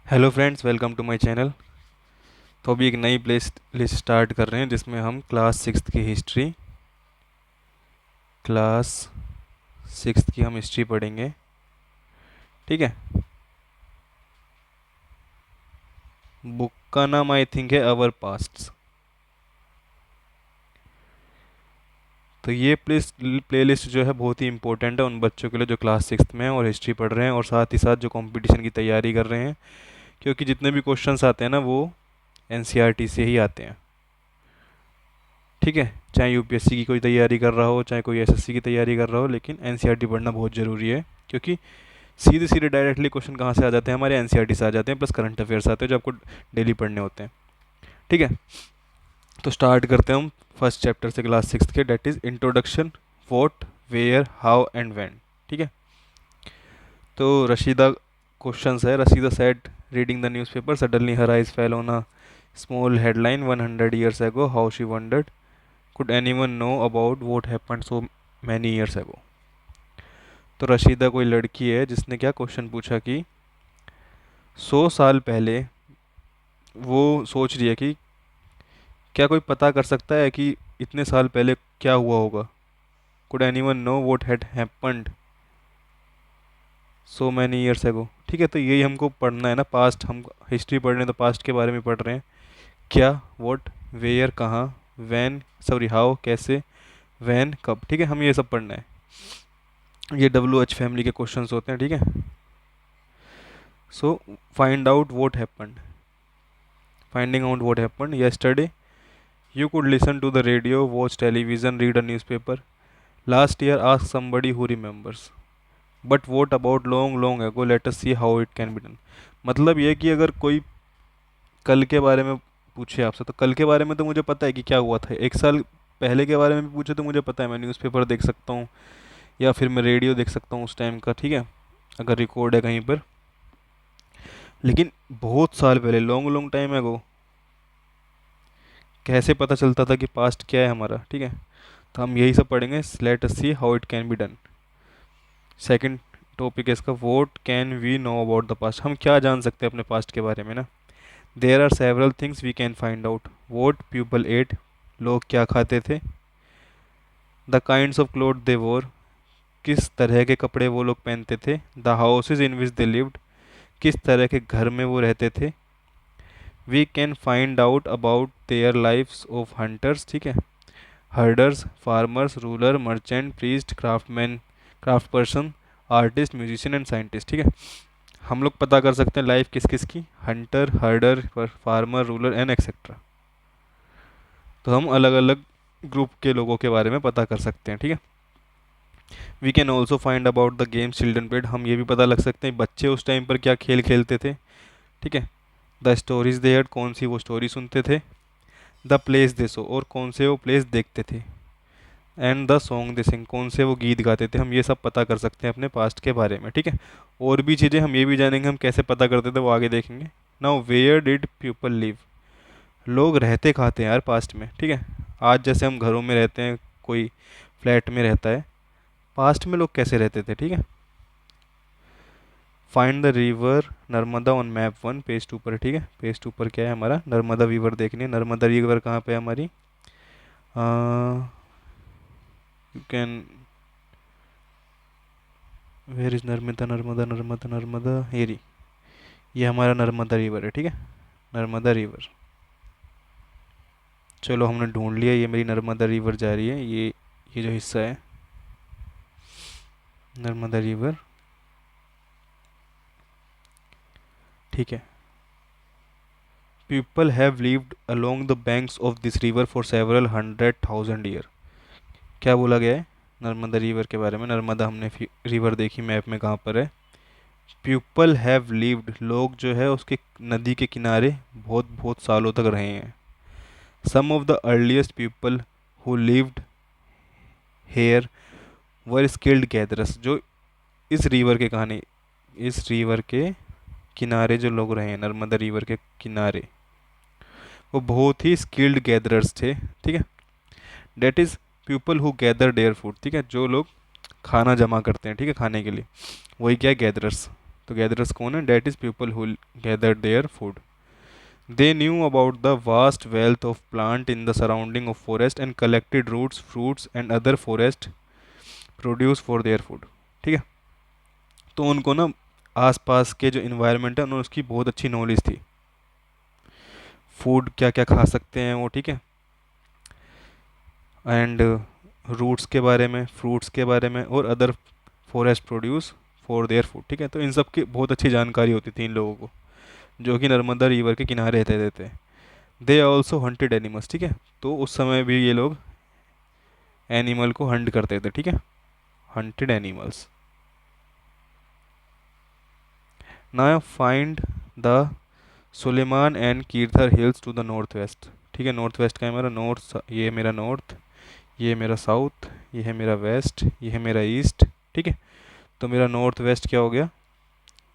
Hello friends, welcome to my channel. तो अभी एक नई प्लेस लिस्ट स्टार्ट कर रहे हैं जिसमें हम क्लास सिक्स्थ की हिस्ट्री पढ़ेंगे। ठीक है। बुक का नाम आई थिंक है अवर पास्ट्स। तो ये प्लेलिस्ट जो है बहुत ही इंपॉर्टेंट है उन बच्चों के लिए जो क्लास सिक्स्थ में हैं और हिस्ट्री पढ़ रहे हैं, और साथ ही साथ जो कंपटीशन की तैयारी कर रहे हैं, क्योंकि जितने भी क्वेश्चंस आते हैं ना वो एनसीईआरटी से ही आते हैं। ठीक है। चाहे यूपीएससी की कोई तैयारी कर रहा हो, चाहे कोई एसएससी की तैयारी कर रहा हो, लेकिन एनसीईआरटी पढ़ना बहुत ज़रूरी है, क्योंकि सीधे सीधे डायरेक्टली क्वेश्चन कहाँ से आ जाते हैं, हमारे एनसीईआरटी से आ जाते हैं, प्लस करंट अफेयर्स आते हैं जो आपको डेली पढ़ने होते हैं। ठीक है। तो स्टार्ट करते हैं हम फर्स्ट चैप्टर से क्लास सिक्स के, that is introduction, what, where, how and when. ठीक है। तो रशीदा क्वेश्चंस है। Rashida said reading the newspaper suddenly her eyes fell on a small headline 100 years ago, how she wondered could anyone know about what happened so many years ago। तो रशीदा कोई लड़की है जिसने क्या क्वेश्चन पूछा कि 100 साल पहले वो सोच रही है कि क्या कोई पता कर सकता है कि इतने साल पहले क्या हुआ होगा। Could any one know what had happened so many years ago. ठीक है। तो यही हमको पढ़ना है ना, पास्ट। हम हिस्ट्री पढ़ रहे हैं तो पास्ट के बारे में पढ़ रहे हैं। क्या, वॉट, वेयर कहाँ, वैन सॉरी हाउ कैसे, वैन कब। ठीक है। हम ये सब पढ़ना है। ये WH फैमिली के क्वेश्चंस होते हैं। ठीक है। So find out what happened. Finding out what happened yesterday you could listen to the radio, watch television, read a newspaper. Last year, ask somebody who remembers. But what about long, long ago? Let us see how it can be done. मतलब ये कि अगर कोई कल के बारे में पूछे आपसे, तो कल के बारे में तो मुझे पता है कि क्या हुआ था। 1 साल पहले के बारे में भी पूछे तो मुझे पता है, मैं न्यूज़पेपर देख सकता हूँ या फिर मैं रेडियो देख सकता हूँ उस टाइम का। ठीक है। अगर रिकॉर्ड है कहीं पर। लेकिन बहुत साल पहले, लॉन्ग लॉन्ग टाइम है वो, कैसे पता चलता था कि पास्ट क्या है हमारा। ठीक है। तो हम यही सब पढ़ेंगे। Let us see how it can be done. Second topic है इसका, what can we know about the past. हम क्या जान सकते हैं अपने पास्ट के बारे में ना। There are several things we can find out. What people ate, लोग क्या खाते थे। The kinds of cloth they wore, किस तरह के कपड़े वो लोग पहनते थे। The houses in which they lived, किस तरह के घर में वो रहते थे। We can find out about their lives of hunters. ठीक है। Herders, farmers, ruler, merchant, priest, craftsman, craft person, artist, musician and scientist. ठीक है। हम लोग पता कर सकते हैं लाइफ किस किस की, Hunter, हर्डर, farmer, ruler and etcetera. तो हम अलग अलग ग्रुप के लोगों के बारे में पता कर सकते हैं। ठीक है। We can also find about the games children played. हम ये भी पता लग सकते हैं बच्चे उस टाइम पर क्या खेल खेलते थे। ठीक है। द स्टोरीज दे हर्ड, कौन सी वो स्टोरी सुनते थे। द प्लेस दे सो, और कौन से वो प्लेस देखते थे। एंड द सॉन्ग दे सिंग, कौन से वो गीत गाते थे। हम ये सब पता कर सकते हैं अपने पास्ट के बारे में। ठीक है। और भी चीज़ें हम ये भी जानेंगे हम कैसे पता करते थे, वो आगे देखेंगे। Now where did people live, लोग रहते कहाँ थे यार पास्ट में। ठीक है। आज जैसे हम घरों में रहते हैं, कोई फ्लैट में रहता है, पास्ट में लोग कैसे रहते थे। ठीक है। Find the river Narmada on map 1 page 2 पर। ठीक है। पेज 2 पर क्या है हमारा, नर्मदा रिवर देखनी है। नर्मदा रिवर कहाँ पे है हमारी, you can, where is Narmada, Narmada Narmada Narmada, ये हमारा नर्मदा रिवर है। ठीक है। नर्मदा रिवर, चलो हमने ढूंढ लिया। ये मेरी नर्मदा रिवर जा रही है, ये जो हिस्सा है नर्मदा रिवर। ठीक है। People have lived along the banks of this river for several 100,000 year. क्या बोला गया है नर्मदा रिवर के बारे में। नर्मदा हमने रिवर देखी मैप में कहाँ पर है। पीपल हैव लिव्ड, लोग जो है उसके नदी के किनारे बहुत बहुत सालों तक रहे हैं। Some of the earliest people who lived here were skilled gatherers. जो इस रिवर के कहानी, इस रिवर के किनारे जो लोग रहे हैं, नर्मदा रिवर के किनारे, वो बहुत ही स्किल्ड गैदरर्स थे। ठीक है। That is people who gather their food. ठीक है। जो लोग खाना जमा करते हैं, ठीक है, खाने के लिए, वही क्या है, गैदरर्स। तो गैदरर्स कौन है? That is people who gather their food. They knew about the vast wealth of plant in the surrounding of forest and collected roots fruits and other forest produce for their food. ठीक है, तो उनको ना आसपास के जो environment है उन्होंने उसकी बहुत अच्छी नॉलेज थी, फूड क्या क्या खा सकते हैं वो, ठीक है, एंड रूट्स के बारे में, फ्रूट्स के बारे में, और other forest produce for their food. ठीक है, तो इन सब की बहुत अच्छी जानकारी होती थी इन लोगों को, जो कि नर्मदा रिवर के किनारे रहते थे। They also hunted animals. ठीक है, तो उस समय भी ये लोग एनिमल को हंट करते थे। ठीक है, hunted animals. Now find the Sulaiman and Kirthar hills to the north west. ठीक है, नॉर्थ वेस्ट का है मेरा नॉर्थ, ये मेरा नॉर्थ, ये मेरा साउथ, ये है मेरा वेस्ट, ये है मेरा ईस्ट। ठीक है, तो मेरा नॉर्थ वेस्ट क्या हो गया?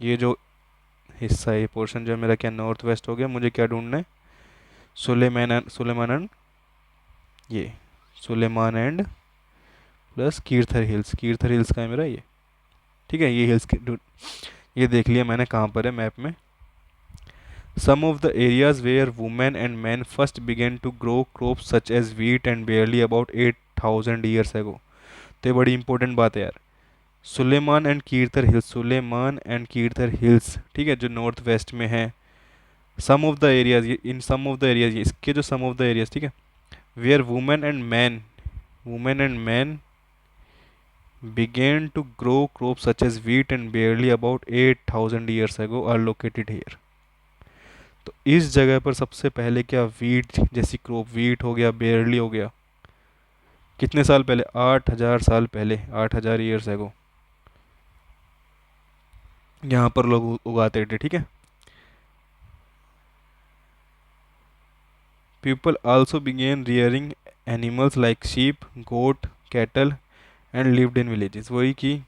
ये जो हिस्सा, ये पोर्शन जो है मेरा क्या नॉर्थ वेस्ट हो गया। मुझे क्या ढूंढना है? सुलेमान एंड ये Sulaiman and plus Kirthar hills. Kirthar hills का है मेरा ये। ठीक है, ये हिल्स ये देख लिया मैंने कहाँ पर है मैप में। Some of the areas where women and men first began to grow crops such as wheat and barley about 8,000 years ago। तो ये बड़ी इंपॉर्टेंट बात है यार। Sulaiman and Kirthar hills, Sulaiman and Kirthar hills, ठीक है, जो नॉर्थ वेस्ट में है। Some of the areas, in some of the areas, इसके जो सम ऑफ द एरियाज, ठीक है, where women and man began to grow crops such as wheat and barley about 8,000 years ago are located here। तो इस जगह पर सबसे पहले क्या वीट जैसी क्रॉप, वीट हो गया, बेरली हो गया, कितने साल पहले? 8,000 साल पहले, 8,000 ईयर्स एगो यहाँ पर लोग उगाते थे। ठीक है, people also began rearing animals like sheep, goat, cattle and lived in villages. वही कि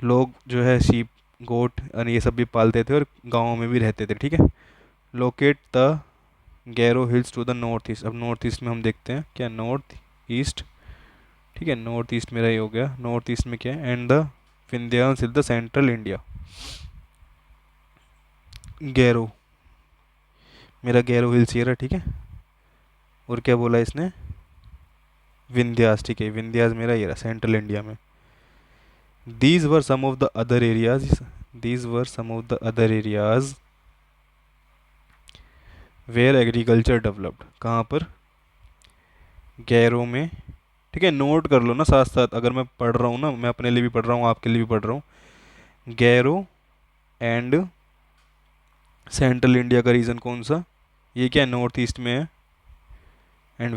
लोग जो है शीप, गोट और ये सब भी पालते थे और गाँव में भी रहते थे। ठीक है, locate the Garo hills to the north east. अब नॉर्थ ईस्ट में हम देखते हैं क्या, नॉर्थ ईस्ट। ठीक है, नॉर्थ ईस्ट मेरा ये हो गया, नॉर्थ ईस्ट में क्या है? And the Vindhyachal is the central India. Garo, मेरा गैरो हिल्स ये रहा। ठीक है, और क्या बोला इसने? विंध्यास। ठीक है, विंध्यास मेरा ये रहा सेंट्रल इंडिया में। These were some of the other areas, these were some of the other areas where agriculture developed. कहाँ पर? गैरो में। ठीक है, नोट कर लो ना साथ साथ, अगर मैं पढ़ रहा हूँ ना, मैं अपने लिए भी पढ़ रहा हूँ, आपके लिए भी पढ़ रहा हूँ। गैरो एंड सेंट्रल इंडिया का रीजन कौन सा? ये क्या नॉर्थ ईस्ट में है। एंड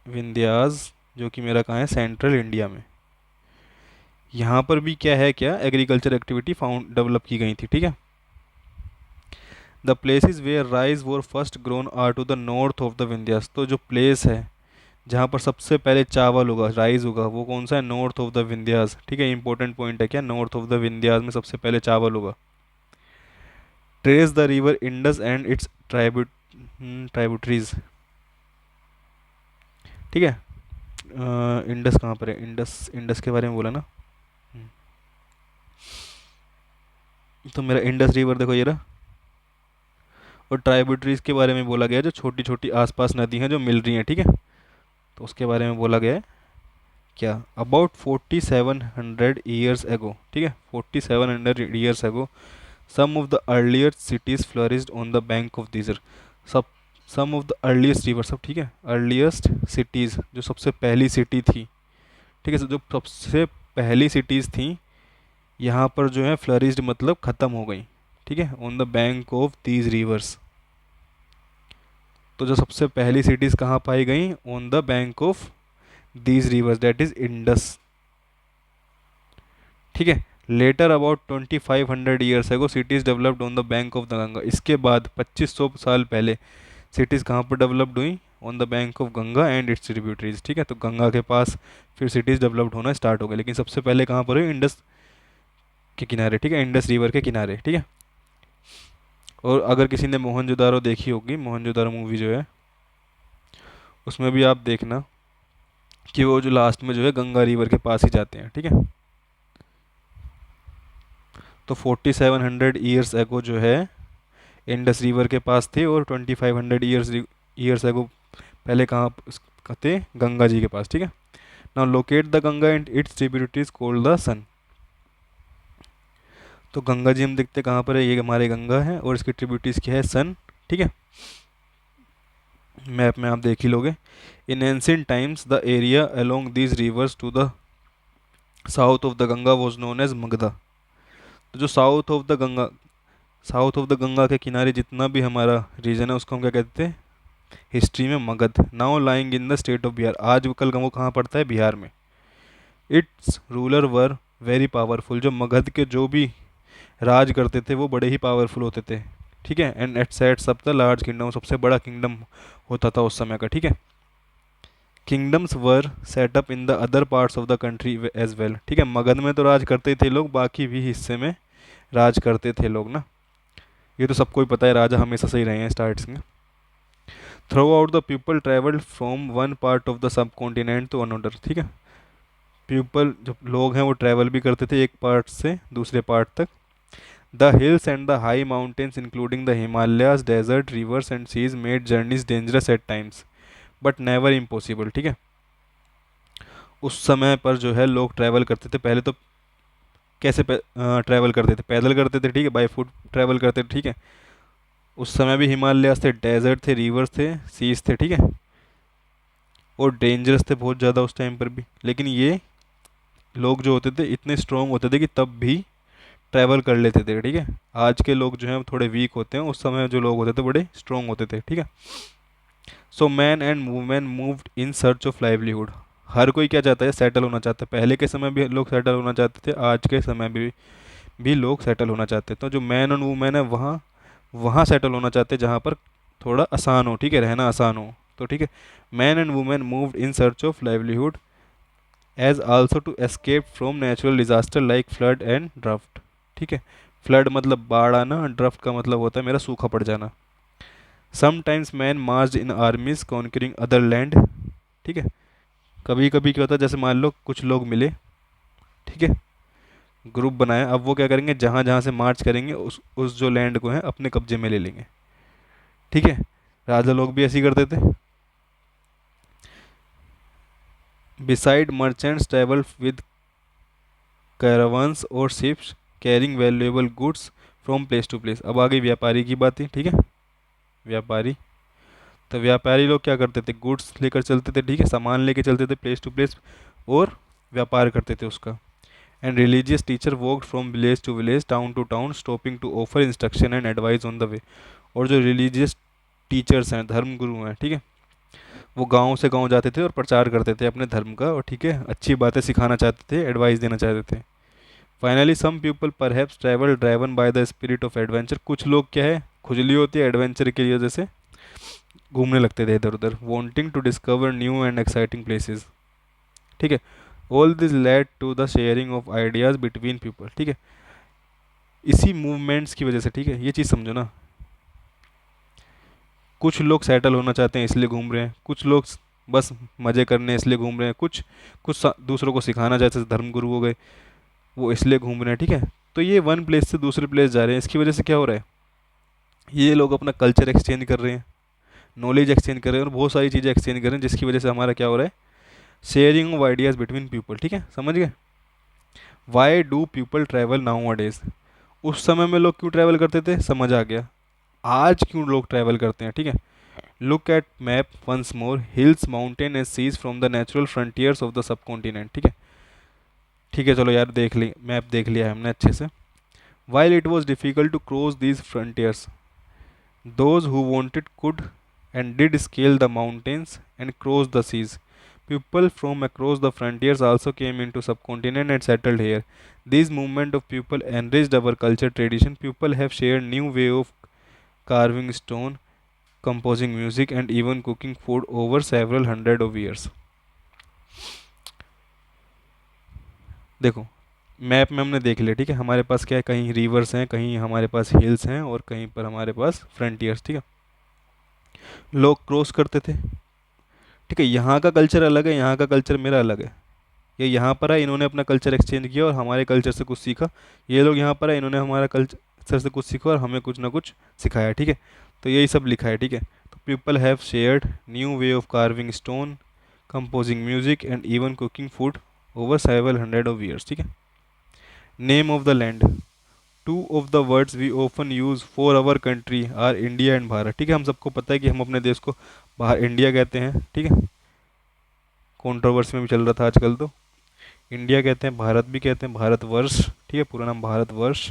विंध्यास जो कि मेरा कहाँ है? सेंट्रल इंडिया में। यहाँ पर भी क्या है, क्या एग्रीकल्चर एक्टिविटी फाउंड डेवलप की गई थी। ठीक है, the places where rice were first grown are to the north of the Vindhyas. तो जो प्लेस है जहाँ पर सबसे पहले चावल उगा, राइस उगा, वो कौन सा है? North of the Vindhyas. ठीक है, इंपॉर्टेंट पॉइंट है क्या, नॉर्थ ऑफ द विंध्यास में सबसे पहले चावल उगा। Trace the river Indus and it's tributaries. ठीक है, इंडस कहाँ पर है? इंडस, इंडस के बारे में बोला ना। तो मेरा इंडस रिवर देखो ये रहा, और ट्राइब्यूटरीज के बारे में बोला गया जो छोटी छोटी आसपास नदी हैं जो मिल रही हैं। ठीक है, तो उसके बारे में बोला गया है क्या? अबाउट 4700 ईयर्स एगो। ठीक है, 4700 years ago some of the earlier cities flourished on the bank of दीजर। सब some of the earliest river, सब ठीक है, अर्लीस्ट सिटीज़, जो सबसे पहली सिटी थी। ठीक है, जो सबसे पहली सिटीज़ थी यहाँ पर जो है फ्लरिश्ड मतलब ख़त्म हो गई। ठीक है, on the bank of these rivers. तो जो सबसे पहली सिटीज़ कहाँ पाई गई? On the bank of these rivers, that is Indus. ठीक है, later about 2500 years ago cities developed on the bank of the Ganga. इसके बाद 2500 साल पहले सिटीज़ कहाँ पर डेवलप्ड हुई? On the bank of Ganga and its tributaries. ठीक है, तो गंगा के पास फिर सिटीज़ डेवलप्ड होना स्टार्ट हो गए, लेकिन सबसे पहले कहाँ पर हुई? इंडस के किनारे। ठीक है, इंडस रिवर के किनारे। ठीक है, और अगर किसी ने मोहनजोदारो देखी होगी, मोहनजोदारो मूवी जो है, उसमें भी आप देखना कि वो जो लास्ट में जो है गंगा रिवर के पास ही जाते हैं। ठीक है, तो 4700 ईयर्स एगो जो है इंडस रिवर के पास थे, और 2500 ईयर्स एगो पहले कहाँ थे, गंगा जी के पास, ठीक है। Now locate the Ganga and its tributaries called the Son. तो गंगा जी हम देखते कहाँ पर है, ये हमारे गंगा है, और इसकी ट्रिब्यूटरीज क्या है, सन, ठीक है। मैप में आप देख ही लोगे। In ancient times the area along these rivers to the south of the Ganga was known as Magadha. तो जो साउथ ऑफ द गंगा के किनारे जितना भी हमारा रीजन है उसको हम क्या कहते हैं हिस्ट्री में, Magadh. Now lying in the state of Bihar, आज कल वो कहाँ पड़ता है, बिहार में। It's ruler were very powerful, जो मगध के जो भी राज करते थे वो बड़े ही पावरफुल होते थे, ठीक है। And at sets up the large kingdom, सबसे बड़ा किंगडम होता था उस समय का, ठीक है। Kingdoms were set up in the other parts of the country as well, ठीक है। मगध में तो राज करते थे लोग, बाकी भी हिस्से में राज करते थे लोग ना, ये तो सबको ही पता है, राजा हमेशा सही रहे हैं स्टार्टिंग में। Throughout the people travelled from one part of the subcontinent to another, ठीक है। पीपल जो लोग हैं वो ट्रैवल भी करते थे एक पार्ट से दूसरे पार्ट तक। The hills and the high mountains including the Himalayas, desert, rivers and seas made journeys dangerous at times but never impossible, ठीक है। उस समय पर जो है लोग ट्रैवल करते थे, पहले तो कैसे ट्रैवल करते थे, पैदल करते थे, ठीक है, बाई फुट ट्रैवल करते थे, ठीक है। उस समय भी हिमालयाज थे, डेजर्ट थे, रिवर्स थे, सीज थे, ठीक है, और डेंजरस थे बहुत ज़्यादा उस टाइम पर भी। लेकिन ये लोग जो होते थे इतने स्ट्रोंग होते थे कि तब भी ट्रैवल कर लेते थे, ठीक है। आज के लोग जो हैं थोड़े वीक होते हैं, उस समय जो लोग होते थे बड़े स्ट्रोंग होते थे, ठीक है। So man and women moved in search of livelihood, हर कोई क्या चाहता है, सेटल होना चाहता है। पहले के समय भी लोग सेटल होना चाहते थे, आज के समय भी लोग सेटल होना चाहते हैं। तो जो मैन और वुमेन है वहाँ वहाँ सेटल होना चाहते हैं जहाँ पर थोड़ा आसान हो, ठीक है, रहना आसान हो, तो ठीक है। Man and women moved in search of livelihood as also to escape from natural disaster like flood and draft, ठीक है। फ्लड मतलब बाढ़ आना, ड्राफ्ट का मतलब होता है मेरा सूखा पड़ जाना। समटाइम्स मैन मार्च इन आर्मीज कॉन्करिंग अदर लैंड, ठीक है। कभी कभी क्या होता है, जैसे मान लो कुछ लोग मिले, ठीक है, ग्रुप बनाया, अब वो क्या करेंगे, जहाँ जहाँ से मार्च करेंगे उस जो लैंड को है अपने कब्जे में ले लेंगे, ठीक है। राजा लोग भी ऐसे ही करते थे। Beside merchants travel with caravans और ships carrying valuable goods from place to place. अब आ गई व्यापारी की बात, ठीक है, व्यापारी। तो व्यापारी लोग क्या करते थे, गुड्स लेकर चलते थे, ठीक है, सामान लेके चलते थे प्लेस टू प्लेस, और व्यापार करते थे उसका। And religious teacher walked from village to village, town to town, stopping to offer instruction and advice on the way. और जो रिलीजियस टीचर्स हैं, धर्म गुरु हैं, ठीक है, वो गांव से गांव जाते थे और प्रचार करते थे अपने धर्म का, और ठीक है, अच्छी बातें सिखाना चाहते थे, एडवाइस देना चाहते थे। Finally some people perhaps travel driven by the spirit of adventure, कुछ लोग क्या है, खुजली होती है एडवेंचर के लिए, जैसे घूमने लगते थे इधर उधर, wanting to discover new and exciting places, ठीक है। All this led to the sharing of ideas between people, ठीक है। इसी मूवमेंट्स की वजह से, ठीक है, ये चीज़ समझो ना, कुछ लोग सेटल होना चाहते हैं इसलिए घूम रहे हैं, कुछ लोग बस मज़े करने इसलिए घूम रहे हैं, कुछ कुछ दूसरों को सिखाना, जैसे धर्म गुरु हो गए, वो इसलिए घूम रहे हैं, ठीक है। तो ये वन प्लेस से दूसरे प्लेस जा रहे हैं, इसकी वजह से क्या हो रहा है, ये लोग अपना कल्चर एक्सचेंज कर रहे हैं, नॉलेज एक्सचेंज कर रहे हैं, और बहुत सारी चीज़ें एक्सचेंज कर रहे हैं, जिसकी वजह से हमारा क्या हो रहा है, sharing of ideas between people, ठीक है, समझ गए। Why do people travel now अडेज, उस समय में लोग क्यों ट्रैवल करते थे, समझ आ गया। आज क्यों लोग ट्रैवल करते हैं, ठीक है। Look at map once more, hills mountain and seas from the natural frontiers of the subcontinent, ठीक है। ठीक है, चलो यार, देख ली, मैप देख लिया है हमने अच्छे से। While it was difficult to cross these frontiers, those who wanted could and did scale the mountains and cross the seas. People from across the frontiers also came into subcontinent and settled here. These movement of people enriched our culture tradition. People have shared new way of carving stone, composing music and even cooking food over several hundred of years. देखो, map में हमने देख लिया, ठीक है, हमारे पास क्या है, कहीं रिवर्स हैं, कहीं हमारे पास हिल्स हैं, और कहीं पर हमारे पास फ्रंटियर्स, ठीक है। लोग क्रॉस करते थे, ठीक है, यहाँ का कल्चर अलग है, यहाँ का कल्चर मेरा अलग है, ये यहाँ पर आए, इन्होंने अपना कल्चर एक्सचेंज किया और हमारे कल्चर से कुछ सीखा। ये लोग यहाँ पर आए, इन्होंने हमारा कल्चर से कुछ सीखा और हमें कुछ ना कुछ सिखाया, ठीक है। तो यही सब लिखा है, ठीक है। तो people have shared new way of carving stone, composing music and even cooking food over several hundred of years, ठीक है। Name of the land, two of the words we often use for our country are India and Bharat, ठीक है। हम सबको पता है कि हम अपने देश को बाहर इंडिया कहते हैं, ठीक है। कंट्रोवर्सी में भी चल रहा था आजकल, तो इंडिया कहते हैं, भारत भी कहते हैं, भारतवर्ष, ठीक है, पूरा नाम भारतवर्ष,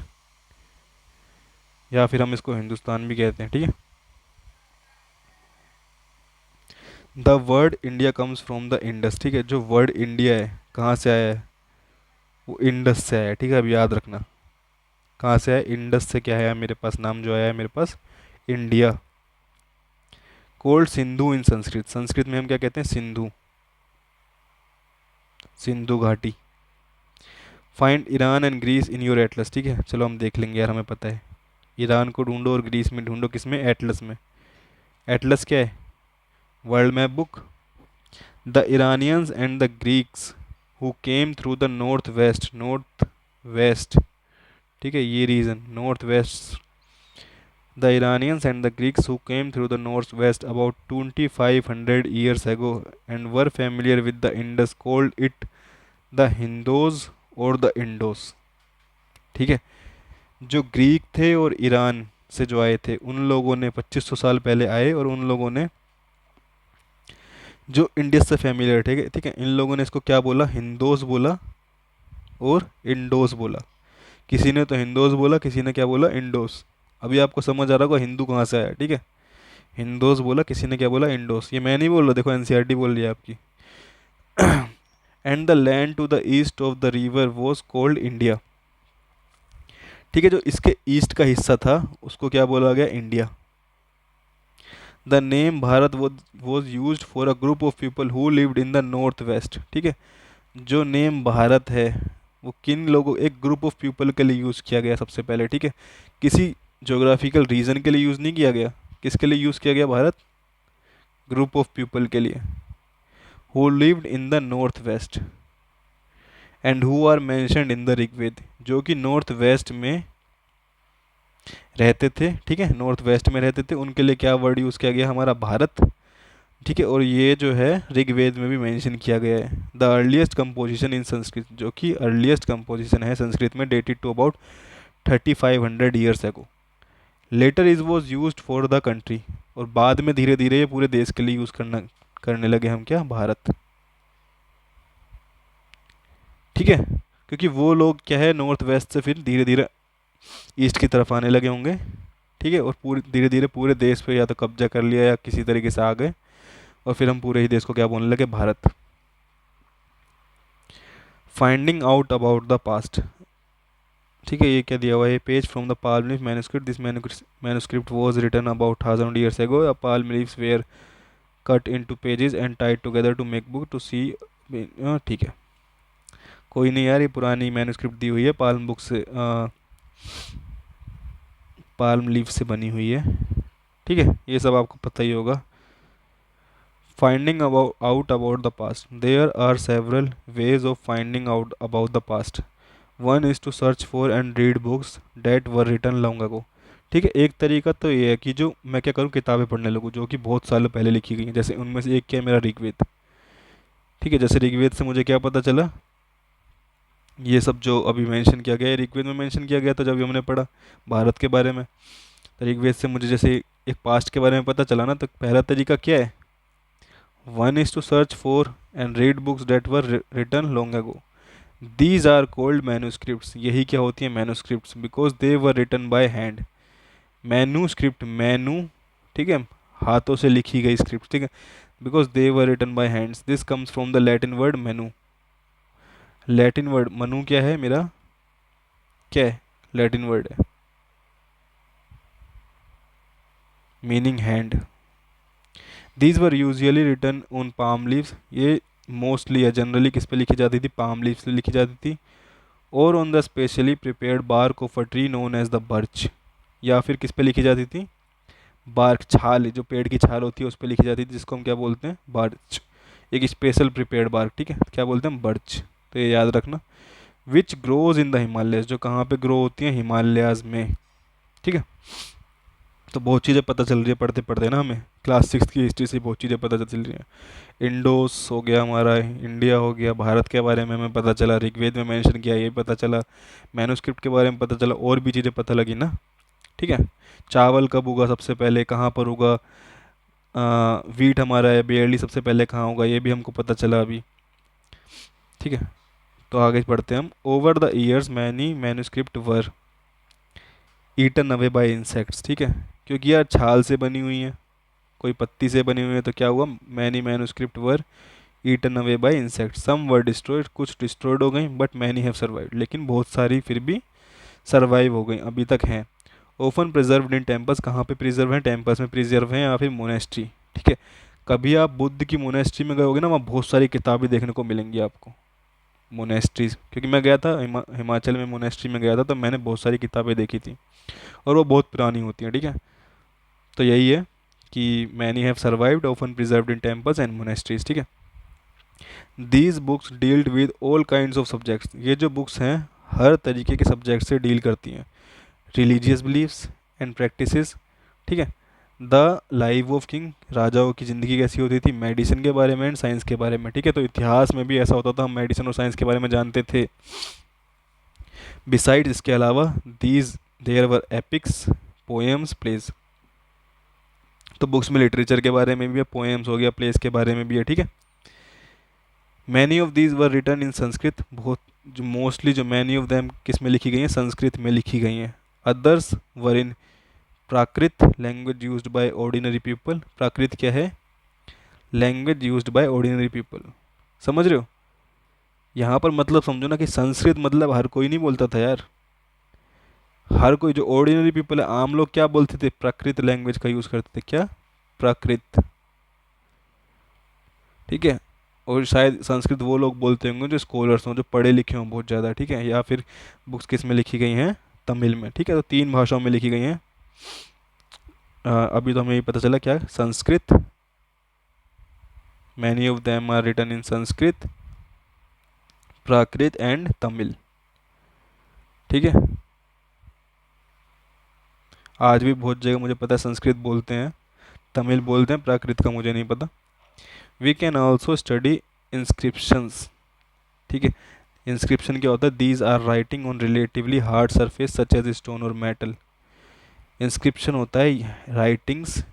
या फिर हम इसको हिंदुस्तान भी कहते हैं, ठीक है। The word India comes from the Indus, ठीक है। जो वर्ड इंडिया है कहाँ से आया है, वो इंडस से आया है, ठीक है। अब याद रखना कहाँ से आया, इंडस से क्या है मेरे पास, नाम जो आया है मेरे पास India. Called Sindhu in Sanskrit, Sanskrit में हम क्या कहते हैं, सिंधु, सिंधु घाटी। Find Iran and Greece in your atlas, ठीक है। चलो हम देख लेंगे यार, हमें पता है। ईरान को ढूंढो और ग्रीस में ढूंढो, किस में, एटलस में। एटलस क्या है, world map book. The Iranians and the Greeks who came through the north west, north west, ठीक है, ये region north west. The Iranians and the Greeks who came through the northwest about 2500 years ago and were familiar with the Indus called it the Hindos और the Indos, ठीक है। जो Greek थे और Iran से जो आए थे, उन लोगों ने 2500 साल पहले आए और उन लोगों ने जो इंडियस से फैमिलियर, ठीक है, ठीक है, इन लोगों ने इसको क्या बोला, हिंदोस बोला और इंडोस बोला। किसी ने तो हिंदोस बोला, किसी ने क्या बोला, इंडोस। अभी आपको समझ आ रहा होगा हिंदू कहाँ से आया, ठीक है। हिंदोस बोला, किसी ने क्या बोला, इंडोस। ये मैं नहीं बोल रहा, देखो एनसीईआरटी बोल रही है आपकी। And the land to the east of the river was called India, ठीक है। जो इसके ईस्ट का हिस्सा था उसको क्या बोला गया, India. The name Bharat was use for a group of people who lived in the north west, ठीक है। जो नेम भारत है वो किन लोगों, एक ग्रुप ऑफ पीपल के लिए यूज़ किया गया सबसे पहले, ठीक है। किसी जोग्राफिकल रीजन के लिए यूज़ नहीं किया गया। किसके लिए यूज़ किया गया भारत, ग्रुप ऑफ पीपल के लिए, who lived in the north west and who are mentioned in the Rigveda, जो कि नॉर्थ वेस्ट में रहते थे, ठीक है, नॉर्थ वेस्ट में रहते थे। उनके लिए क्या वर्ड यूज़ किया गया, हमारा भारत, ठीक है। और ये जो है ऋग्वेद में भी मेंशन किया गया है। The earliest composition in Sanskrit, जो कि अर्लीस्ट कंपोजिशन है संस्कृत में, dated to about 3500 years ago. Later is was use for the country, और बाद में धीरे धीरे ये पूरे देश के लिए यूज़ करने लगे हम, क्या, भारत, ठीक है। क्योंकि वो लोग क्या है, नॉर्थ वेस्ट से फिर धीरे धीरे ईस्ट की तरफ आने लगे होंगे, ठीक है। और पूरी धीरे धीरे पूरे देश पे या तो कब्जा कर लिया या किसी तरीके से आ गए, और फिर हम पूरे ही देश को क्या बोलने लगे, Bharat. Finding out about the past, ठीक है। ये क्या दिया हुआ है, page from the palm leaf manuscript, this manuscript was written about 1000 years ago, a palm leaves were cut into pages and tied together to make book to see, ठीक है। कोई नहीं यार, ये पुरानी मैन्युस्क्रिप्ट दी हुई है, पाल्म बुक से, पाल्म लीफ से बनी हुई है, ठीक है। ये सब आपको पता ही होगा। Finding out about the past, there are several ways of finding out about the past. One is to search for and read books that were written long ago, ठीक है। एक तरीका तो ये है कि जो मैं क्या करूँ, किताबें पढ़ने लगूँ जो कि बहुत सालों पहले लिखी गई हैं। जैसे उनमें से एक क्या है, मेरा ऋग्वेद, ठीक है। जैसे ऋग्वेद से मुझे क्या पता चला, ये सब जो अभी मेंशन किया गया है ऋग्वेद में मेंशन किया गया था जब हमने पढ़ा भारत के बारे में। तो ऋग्वेद से मुझे जैसे एक पास्ट के बारे में पता चला ना, तो पहला तरीका क्या है, one is to search for and read books that were written long ago, these are called manuscripts, यही क्या होती है, manuscripts, because they were written by hand. Manuscript, manu, ठीक है, हाथों से लिखी गई स्क्रिप्ट, ठीक है। Because they were written by hands, this comes from the Latin word manu. Latin word manu क्या है मेरा, क्या है, लैटिन वर्ड है, meaning hand. These were usually written on palm leaves, ये मोस्टली या जनरली किस पे लिखी जाती थी, पाम लीव्स पे लिखी जाती थी। और on the specially prepared bark of a tree known as the birch, या फिर किस पे लिखी जाती थी, बार्क, छाल, जो पेड़ की छाल होती है उस पर लिखी जाती थी, जिसको हम क्या बोलते हैं, बर्च। एक स्पेशल प्रिपेयर्ड बार्क, ठीक है, क्या बोलते हैं, बर्च। तो ये याद रखना। Which grows in the Himalayas, जो कहाँ पे ग्रो होती हैं, हिमालयाज में। ठीक है, तो बहुत चीज़ें पता चल रही है पढ़ते पढ़ते ना हमें। क्लास 6 की हिस्ट्री से बहुत चीज़ें पता चल रही हैं। इंडोस हो गया हमारा, इंडिया हो गया, भारत के बारे में हमें पता चला, ऋग्वेद में मेंशन किया ये पता चला, मैन्युस्क्रिप्ट के बारे में पता चला, और भी चीज़ें पता लगी ना। ठीक है, चावल कब उगा सबसे पहले, कहाँ पर उगा, वीट हमारा है बेयरली सबसे पहले कहाँ होगा, ये भी हमको पता चला अभी। ठीक है, तो आगे बढ़ते हैं हम। Over the years many manuscript were eaten away by insects. ठीक है, क्योंकि यार छाल से बनी हुई है, कोई पत्ती से बनी हुई है, तो क्या हुआ, many manuscript were eaten away by insects. Some were destroyed, कुछ डिस्ट्रॉयड हो गई, बट मैनी हैव सर्वाइव्ड, लेकिन बहुत सारी फिर भी सर्वाइव हो गई, अभी तक हैं। ओफन प्रिजर्व्ड इन टेम्पल्स, कहाँ पे प्रिजर्व हैं, टेम्पल्स में प्रिजर्व हैं, या फिर मोनेस्ट्री। ठीक है, कभी आप बुद्ध की मोनेस्ट्री में गए होगे ना, वहाँ बहुत सारी किताबें देखने को मिलेंगी आपको, मोनेस्ट्रीज। क्योंकि मैं गया था हिमाचल में मोनेस्ट्री में गया था, तो मैंने बहुत सारी किताबें देखी थी, और वो बहुत पुरानी होती हैं। ठीक है, तो यही है कि many have survived often preserved in temples and monasteries. ठीक है, these books dealt with all kinds of subjects, ये जो बुक्स हैं हर तरीके के सब्जेक्ट से डील करती हैं। रिलीजियस बिलीव्स एंड प्रैक्टिसेस, ठीक है, द लाइफ ऑफ किंग, राजाओं की ज़िंदगी कैसी होती थी, मेडिसिन के बारे में एंड साइंस के बारे में। ठीक है, तो इतिहास में भी ऐसा होता था, हम मेडिसिन और साइंस के बारे में जानते थे। बिसाइड्स, इसके अलावा, these there were epics, poems, plays. तो बुक्स में लिटरेचर के बारे में भी है, पोएम्स हो गया, प्लेस के बारे में भी है। ठीक है, many of these were written in Sanskrit, बहुत जो मोस्टली जो मैनी ऑफ दैम किस में लिखी गई हैं, संस्कृत में लिखी गई हैं। Others were in Prakrit, language used by ordinary people. Prakrit क्या है, language used by ordinary people. समझ रहे हो, यहाँ पर मतलब समझो ना कि संस्कृत मतलब हर कोई नहीं बोलता था यार, हर कोई जो ऑर्डिनरी पीपल है, आम लोग क्या बोलते थे, प्राकृत लैंग्वेज का यूज़ करते थे, क्या, प्राकृत। ठीक है, और शायद संस्कृत वो लोग बोलते होंगे जो स्कॉलर्स हों, जो पढ़े लिखे हों बहुत ज़्यादा। ठीक है, या फिर बुक्स किस में लिखी गई हैं, तमिल में। ठीक है, तो 3 भाषाओं में लिखी गई हैं। अभी तो हमें ये पता चला क्या, Sanskrit, many of them are written in Sanskrit, Prakrit and Tamil. ठीक है, आज भी बहुत जगह मुझे पता है संस्कृत बोलते हैं, तमिल बोलते हैं, प्राकृत का मुझे नहीं पता। We can also study inscriptions. ठीक है, इंस्क्रिप्शन क्या होता है, these are writing on relatively hard surface such as stone और मेटल। इंस्क्रिप्शन होता है राइटिंग्स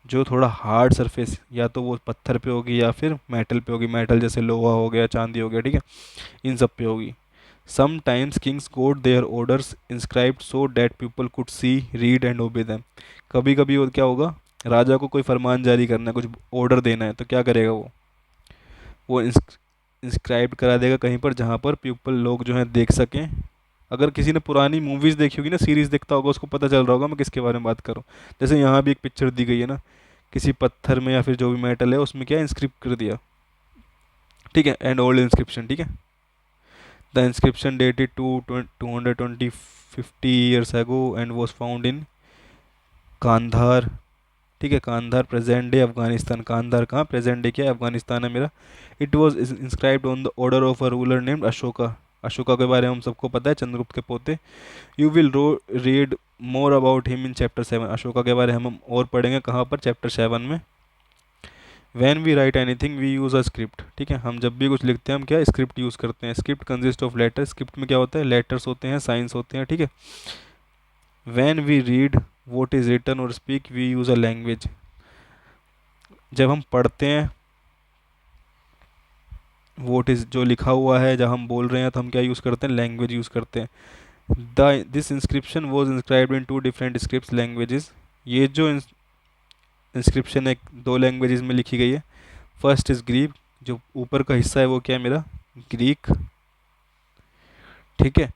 जो थोड़ा हार्ड सरफेस, या तो वो पत्थर पे होगी या फिर मेटल पे होगी, मेटल जैसे लोहा हो गया, चांदी हो गया। ठीक है, इन सब पे होगी। Some times kings got their orders inscribed so that people could see, read and obey them. कभी कभी वो क्या होगा, राजा को कोई फरमान जारी करना है, कुछ ऑर्डर देना है, तो क्या करेगा वो इंस्क्राइब करा देगा कहीं पर, जहाँ पर पीपल लोग जो हैं देख सकें। अगर किसी ने पुरानी मूवीज़ देखी होगी ना, सीरीज़ देखता होगा, उसको पता चल रहा होगा मैं किसके बारे में बात करूँ। जैसे यहाँ भी एक पिक्चर दी गई है ना, किसी पत्थर में या फिर जो भी मेटल है उसमें क्या इंस्क्रिप्ट कर दिया। ठीक है, एंड ओल्ड इंस्क्रिप्शन। ठीक है, the inscription dated to 250 years ago and was found in Kandahar. ठीक है, कांधार प्रेजेंट डे अफगानिस्तान। कांधार कहाँ, प्रेजेंट डे क्या है, अफगानिस्तान है मेरा। It was inscribed on the order of a ruler named Ashoka. Ashoka के बारे में हम सबको पता है, चंद्रगुप्त के पोते। You will read more about him in chapter 7। Ashoka के बारे में हम और पढ़ेंगे कहाँ पर, चैप्टर 7 में। When we write anything we use a script. ठीक है, हम जब भी कुछ लिखते हैं हम क्या, स्क्रिप्ट यूज़ करते हैं। Script consist of letter, script में क्या होता है, लेटर्स होते हैं, साइंस होते हैं। ठीक है, when we read what is written और speak we use a language. जब हम पढ़ते हैं वॉट इज़, जो लिखा हुआ है, जब हम बोल रहे हैं तो हम क्या यूज़ करते हैं, लैंग्वेज यूज़ करते हैं। The this inscription was inscribed in 2 different script languages. ये जो इंस्क्रिप्शन है 2 लैंग्वेजेस में लिखी गई है। फर्स्ट इज़ ग्रीक, जो ऊपर का हिस्सा है वो क्या है मेरा, ग्रीक। ठीक है,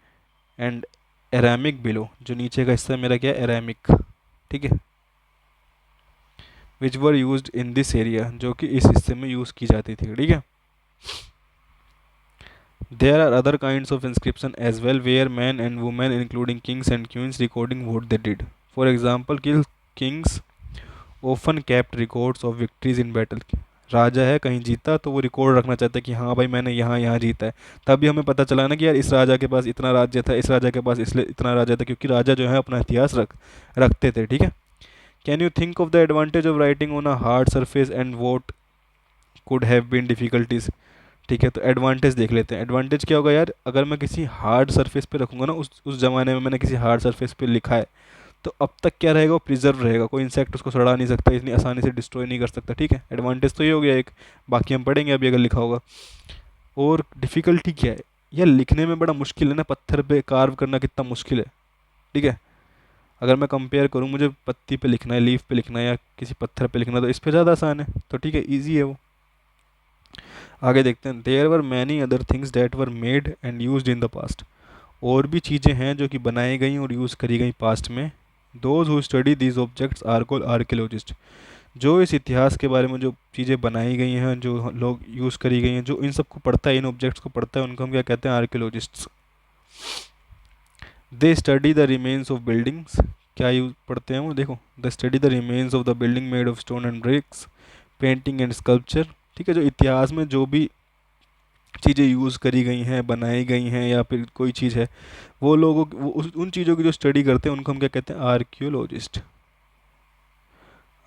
एंड एरामिक बिलो, जो नीचे का हिस्सा है मेरा क्या है, एरामिक। ठीक है, which were used in this area, जो कि इस हिस्से में यूज़ की जाती थी। ठीक है, there are other kinds of inscription as well where men and women including kings and queens recording what they did. For example kings often kept records of victories in battle। राजा है कहीं जीता तो वो रिकॉर्ड रखना चाहता है कि हाँ भाई मैंने यहाँ यहाँ जीता है। तभी हमें पता चला ना कि यार इस राजा के पास इतना राज्य था, इस राजा के पास इसलिए इतना राज्य था क्योंकि राजा जो है अपना इतिहास रखते थे, ठीक है। Can you think of the advantage of writing on a hard surface and what could have been difficulties. ठीक है, तो एडवांटेज देख लेते हैं। एडवांटेज क्या होगा यार, अगर मैं किसी हार्ड सरफेस पे रखूंगा ना, उस जमाने में मैंने किसी हार्ड सरफेस पे लिखा है, तो अब तक क्या रहेगा, वो प्रिजर्व रहेगा, कोई इंसेक्ट उसको सड़ा नहीं सकता, इतनी आसानी से डिस्ट्रॉय नहीं कर सकता, ठीक है। एडवांटेज तो ये हो गया एक, बाकी हम पढ़ेंगे अभी अगर लिखा होगा। और डिफ़िकल्टी क्या है, यह लिखने में बड़ा मुश्किल है ना, पत्थर पे कार्व करना कितना मुश्किल है, ठीक है। अगर मैं कंपेयर करूँ, मुझे पत्ती पे लिखना है, लीफ पे लिखना है या किसी पत्थर पे लिखना है, तो इस पे ज़्यादा आसान है, तो ठीक है, ईजी है वो। आगे देखते हैं, there were many other things that were made and used in the past. और भी चीज़ें हैं जो कि बनाई गई और यूज़ करी गई पास्ट में। Those who study these objects are called archaeologists. जो इस इतिहास के बारे में जो चीज़ें बनाई गई हैं, जो लोग यूज़ करी गई हैं, जो इन सब को पढ़ता है, इन ऑब्जेक्ट्स को पढ़ता है, उनको हम क्या कहते हैं, archaeologists. They study the remains of buildings. क्या यूज पढ़ते हैं वो, देखो, the study the remains of the building made of stone and bricks, painting and sculpture. ठीक है, जो इतिहास में जो भी चीज़ें यूज़ करी गई हैं, बनाई गई हैं, या फिर कोई चीज़ है, वो लोगों उन चीज़ों की जो स्टडी करते हैं उनको हम क्या कहते हैं, archaeologist.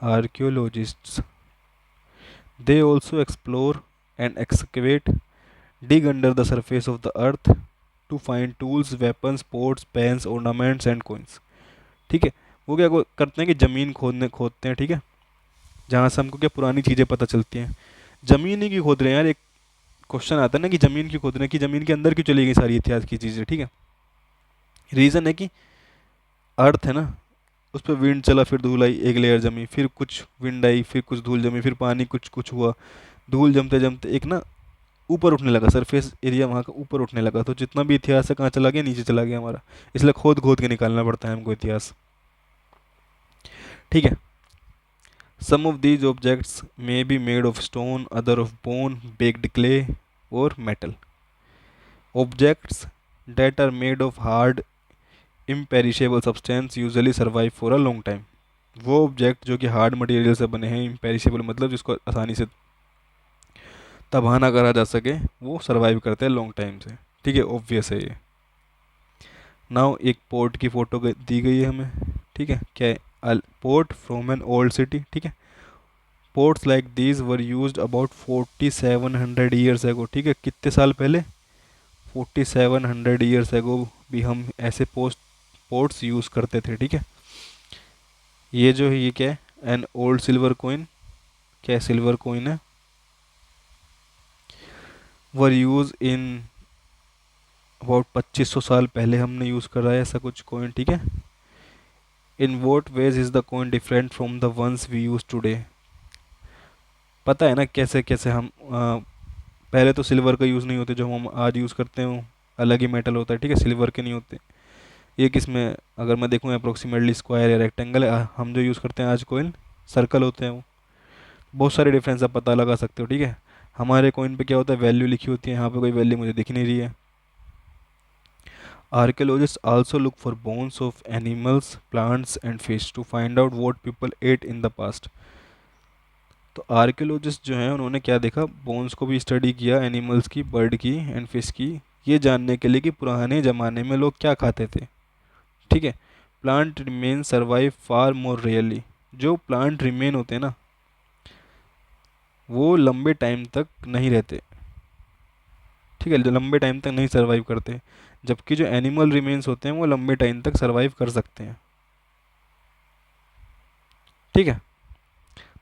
Archaeologists. They also explore and excavate, dig under the surface of the earth to find tools, weapons, pots, pans, ornaments and coins। ठीक है, वो क्या करते हैं कि ज़मीन खोदते हैं, ठीक है, जहाँ से हमको क्या पुरानी चीज़ें पता चलती हैं। ज़मीन ही क्यों खोद रहे हैं यार, एक क्वेश्चन आता है ना कि ज़मीन क्यों खोद रहे हैं, कि ज़मीन के अंदर क्यों चली गई सारी इतिहास की चीज़ें, ठीक है। रीज़न है कि अर्थ है ना, उस पर विंड चला, फिर धूल आई, एक लेयर जमी, फिर कुछ विंड आई, फिर कुछ धूल जमी, फिर पानी कुछ कुछ हुआ, धूल जमते जमते एक ना ऊपर उठने लगा, सरफेस एरिया वहाँ का ऊपर उठने लगा, तो जितना भी इतिहास है कहाँ चला गया, नीचे चला गया हमारा। इसलिए खोद खोद के निकालना पड़ता है हमको इतिहास, ठीक है। Some of these objects may be made of stone, other of bone, baked clay और metal. Objects that are made of hard imperishable substance usually survive for a long time. वो ऑब्जेक्ट जो कि हार्ड मटेरियल से बने हैं, imperishable मतलब जिसको आसानी से तबाह ना करा जा सके, वो सर्वाइव करते हैं लॉन्ग टाइम से, ठीक है, ऑब्वियस है ये। नाउ एक पोर्ट की फ़ोटो दी गई है हमें, ठीक है, क्या है, port from an old city, ठीक है। Ports like these were used about 4700 years एगो, ठीक है, कितने साल पहले, 4700 ईयर्स एगो भी हम ऐसे पोर्ट्स यूज़ करते थे, ठीक है। ये जो है ये क्या है, एन ओल्ड सिल्वर कोइन, क्या सिल्वर कोइन है, वर यूज इन अबाउट 2500 साल पहले हमने यूज़ करा है ऐसा कुछ कॉइन, ठीक है। In what ways is the coin different from the ones we use today. पता है ना कैसे कैसे हम पहले तो सिल्वर का यूज़ नहीं होते, जो हम आज यूज़ करते हैं वो अलग ही मेटल होता है, ठीक है, सिल्वर के नहीं होते। ये किसमें, अगर मैं देखूँ अप्रोक्सीमेटली स्क्वायर या रेक्टेंगल है, हम जो यूज़ करते हैं आज कॉइन सर्कल होते हैं वो। बहुत सारे डिफरेंस आप पता लगा सकते हो, ठीक है। हमारे कॉइन पे क्या होता है, वैल्यू लिखी होती है, यहाँ पे कोई वैल्यू मुझे दिख नहीं रही है। Archaeologists also look for bones of animals, plants and fish to find out what people ate in the past। तो आर्कियोलॉजिस्ट जो हैं उन्होंने क्या देखा, बोन्स को भी स्टडी किया, एनिमल्स की, बर्ड की एंड फिश की, ये जानने के लिए कि पुराने ज़माने में लोग क्या खाते थे, ठीक है। Plant remain survive far more rarely. जो प्लांट रिमेन होते हैं ना, वो लंबे टाइम तक नहीं रहते, ठीक है, लंबे टाइम तक नहीं सर्वाइव करते, जबकि जो एनिमल रिमेन्स होते हैं वो लंबे टाइम तक सर्वाइव कर सकते हैं, ठीक है।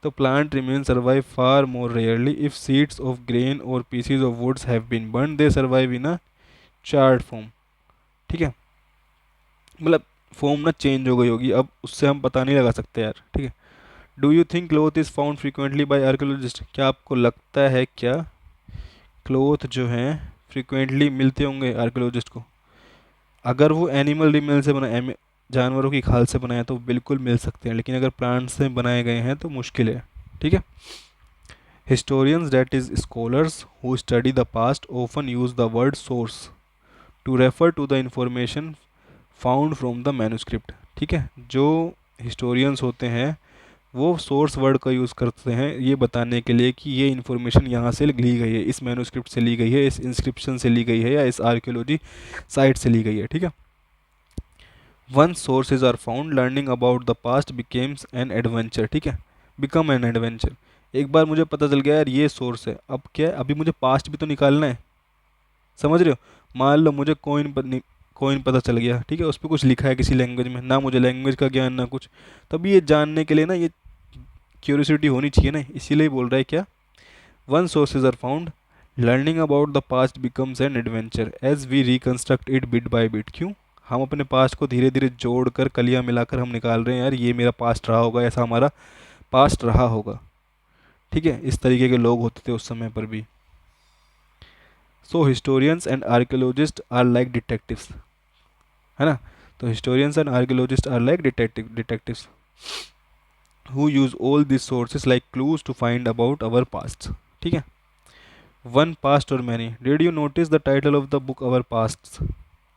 तो plant remain survive far more rarely if seeds of grain और pieces of woods have been burn, they survive in a charred form, ठीक है। मतलब फॉर्म ना चेंज हो गई होगी, अब उससे हम पता नहीं लगा सकते यार, ठीक है। Do you think cloth is found frequently by archaeologist. क्या आपको लगता है क्या क्लोथ जो हैं फ्रिक्वेंटली मिलते होंगे आर्कियोलॉजिस्ट को। अगर वो एनिमल रिमेल से बना जानवरों की खाल से बनाया तो बिल्कुल मिल सकते हैं, लेकिन अगर प्लांट से बनाए गए हैं तो मुश्किल है, ठीक है। Historians that is scholars who study the past often use the word source to refer to the information found from the manuscript, ठीक है। जो हिस्टोरियंस होते हैं वो सोर्स वर्ड का यूज़ करते हैं ये बताने के लिए कि ये इन्फॉर्मेशन यहाँ से ली गई है, इस मैन्युस्क्रिप्ट से ली गई है, इस इंस्क्रिप्शन से ली गई है, या इस आर्कियोलॉजी साइट से ली गई है, ठीक है। Once sources are found, learning about the past becomes an adventure, ठीक है, बिकम एन एडवेंचर। एक बार मुझे पता चल गया यार ये सोर्स है, अब क्या है, अभी मुझे पास्ट भी तो निकालना है, समझ रहे हो। मान लो मुझे कोइन पता चल गया, ठीक है, उस पर कुछ लिखा है किसी लैंग्वेज में, ना मुझे लैंग्वेज का ज्ञान ना कुछ, तभी ये जानने के लिए ना ये क्यूरियोसिटी होनी चाहिए ना, इसीलिए बोल रहा है क्या, once sources are found, learning about the past becomes an adventure as we reconstruct it bit by bit. क्यों, हम अपने पास्ट को धीरे धीरे जोड़कर कलियां मिलाकर हम निकाल रहे हैं यार ये मेरा पास्ट रहा होगा, ऐसा हमारा पास्ट रहा होगा, ठीक है। इस तरीके के लोग होते थे उस समय पर भी। So historians and archaeologist are like detectives, है ना। तो historians and archaeologist are like detectives who use all this sources like clues to find about our past, ठीक है। वन पास्ट और many, did you notice the title of the book our past,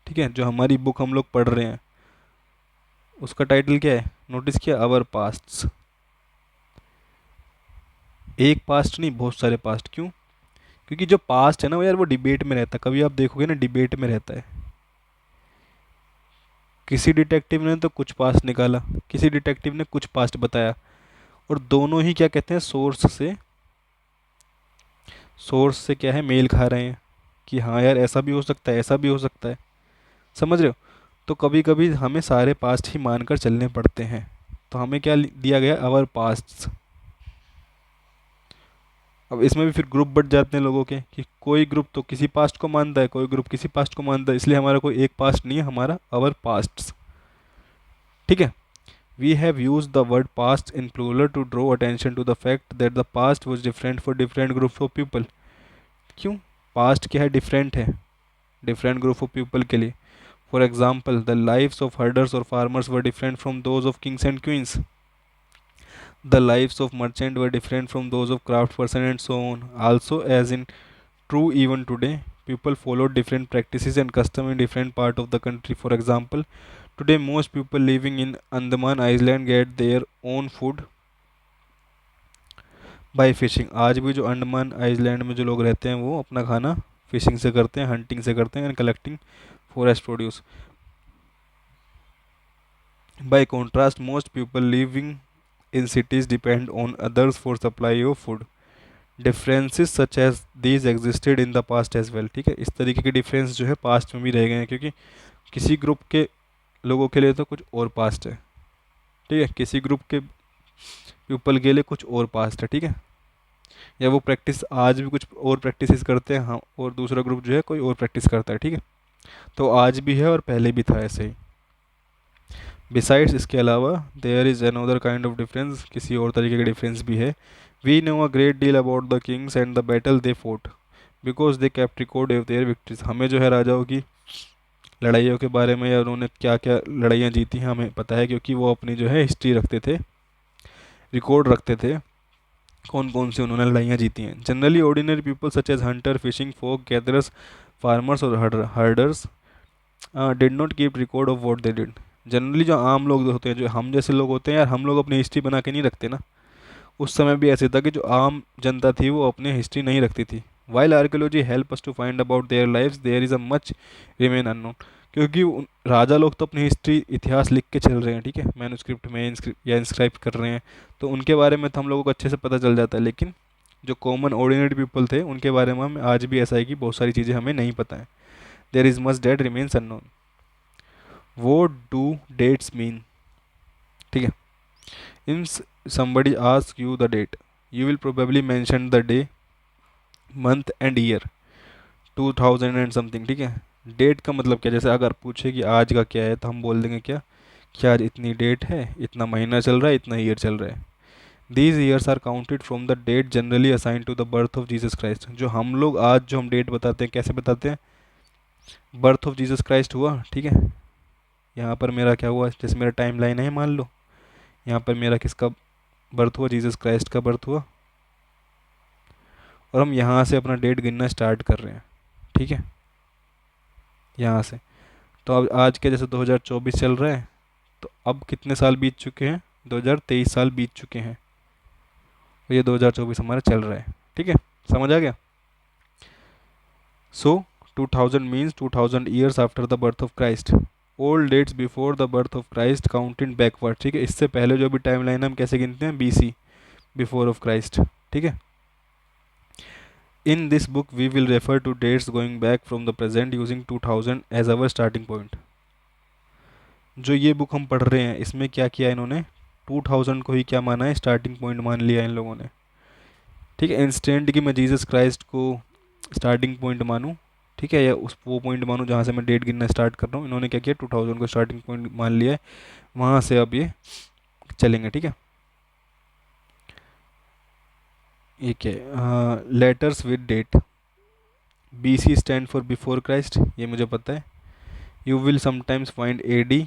ठीक है, जो हमारी book हम लोग पढ़ रहे हैं उसका टाइटल क्या है, नोटिस किया, अवर पास्ट। एक पास्ट नहीं, बहुत सारे पास्ट। क्यों, क्योंकि जो पास्ट है ना वो यार वो डिबेट में रहता है, कभी आप देखोगे ना डिबेट में रहता है। किसी डिटेक्टिव ने तो कुछ पास्ट निकाला, किसी डिटेक्टिव ने कुछ पास्ट बताया, और दोनों ही क्या कहते हैं, सोर्स से क्या है, मेल खा रहे हैं कि हाँ यार ऐसा भी हो सकता है, ऐसा भी हो सकता है, समझ रहे हो। तो कभी कभी हमें सारे पास्ट ही मानकर चलने पड़ते हैं। तो हमें क्या दिया गया, अवर पास्ट। अब इसमें भी फिर ग्रुप बट जाते हैं लोगों के, कि कोई ग्रुप तो किसी पास्ट को मानता है, कोई ग्रुप किसी पास्ट को मानता है, इसलिए हमारा कोई एक पास्ट नहीं है, हमारा अवर पास्ट, ठीक है। We have use the word past in plural to draw attention to the fact that the past was different for different groups of people. क्यों, पास्ट क्या है, डिफरेंट है डिफरेंट ग्रुप ऑफ पीपल के लिए। For example the lives of herders और farmers were different from those of kings and queens, the lives of merchant were different from those of craftsperson and so on. Also, as in true even today, people followed different practices and custom in different part of the country. For example, today most people living in Andaman Island get their own food by fishing. आज भी जो Andaman island में जो लोग रहते हैं वो अपना खाना फिशिंग से करते हैं, हंटिंग से करते हैं, and collecting forest produce. By contrast, most people living in cities depend on others for supply of food. Differences such as these existed in the past as well, ठीक है। इस तरीके के डिफरेंस जो है पास्ट में भी रह गए हैं, क्योंकि किसी ग्रुप के लोगों के लिए तो कुछ और पास्ट है, ठीक है, किसी ग्रुप के पीपल के लिए कुछ और पास्ट है, ठीक है, या वो प्रैक्टिस आज भी कुछ और प्रैक्टिस करते हैं, हाँ, और दूसरा ग्रुप जो है कोई और प्रैक्टिस करता है, ठीक है। तो आज भी है और पहले भी था ऐसे ही। बिसाइड्स, इसके अलावा, there is another kind of difference, किसी और तरीके का डिफरेंस भी है। We know a great deal about the kings and the battle they fought because they kept record of their victories. हमें जो है राजाओं की लड़ाइयों के बारे में या उन्होंने क्या क्या लड़ाइयाँ जीती हैं हमें पता है, क्योंकि वो अपनी जो है हिस्ट्री रखते थे, रिकॉर्ड रखते थे, कौन कौन से उन्होंने लड़ाइयाँ जीती हैं। Generally ordinary people such as hunter, fishing folk, gatherers, farmers और herders did not keep record of what they did. Generally जो आम लोग होते हैं, जो हम जैसे लोग होते हैं यार, हम लोग अपनी हिस्ट्री बना के नहीं रखते ना। उस समय भी ऐसे था कि जो आम जनता थी वो अपनी हिस्ट्री नहीं रखती थी। While archaeology help us to find about their lives, there is a much remain unknown. क्योंकि राजा लोग तो अपनी हिस्ट्री, इतिहास लिख के चल रहे हैं, ठीक है, मैन्युस्क्रिप्ट में या इंस्क्राइब कर रहे हैं, तो उनके बारे में तो हम लोगों को अच्छे से पता चल जाता है, लेकिन जो कॉमन ऑर्डिनरी पीपल थे उनके बारे में हमें आज भी ऐसा है कि बहुत सारी चीज़ें हमें नहीं पता है। There is much that remains unknown. वो डू डेट्स मीन, ठीक है। If somebody asks you the date, you will probably mention the day, month and year, 2000 and something, ठीक है। डेट का मतलब क्या, जैसे अगर पूछे कि आज का क्या है तो हम बोल देंगे क्या, क्या आज इतनी डेट है, इतना महीना चल रहा है, इतना ईयर चल रहा है। These years are counted from the date generally assign to the birth of Jesus Christ. जो हम लोग आज जो हम डेट बताते हैं, कैसे बताते हैं, बर्थ ऑफ जीसस क्राइस्ट हुआ, ठीक है, यहाँ पर मेरा क्या हुआ, जैसे मेरा टाइम लाइन है मान लो, यहाँ पर मेरा किसका बर्थ हुआ, जीसस क्राइस्ट का बर्थ हुआ, और हम यहाँ से अपना डेट गिनना स्टार्ट कर रहे हैं, ठीक है, यहाँ से। तो अब आज के जैसे 2024 चल रहा है, तो अब कितने साल बीत चुके हैं, 2023 साल बीत चुके हैं और ये 2024 हमारा चल रहा है। ठीक है, समझ आ गया। So 2000 means 2000 years after the birth of Christ. Old dates before the birth of Christ counted backward. ठीक है, इससे पहले जो भी टाइम लाइन हम कैसे गिनते हैं, BC, बिफोर ऑफ क्राइस्ट। ठीक है, in this book we will refer to dates going back from the present using 2000 as our starting point. जो ये बुक हम पढ़ रहे हैं इसमें क्या किया इन्होंने, 2000 को ही क्या माना है, स्टार्टिंग पॉइंट मान लिया इन लोगों ने। ठीक है, इंस्टेंट कि मैं जीसस क्राइस्ट को स्टार्टिंग पॉइंट मानूं, ठीक है, या उस वो पॉइंट मानूं जहाँ से मैं डेट गिनना स्टार्ट कर रहा हूँ, इन्होंने क्या किया, 2000 को स्टार्टिंग पॉइंट मान लिया है, वहाँ से अब ये चलेंगे। ठीक है, ये क्या है, letters with date, BC stand for before Christ, ये मुझे पता है। You will sometimes find AD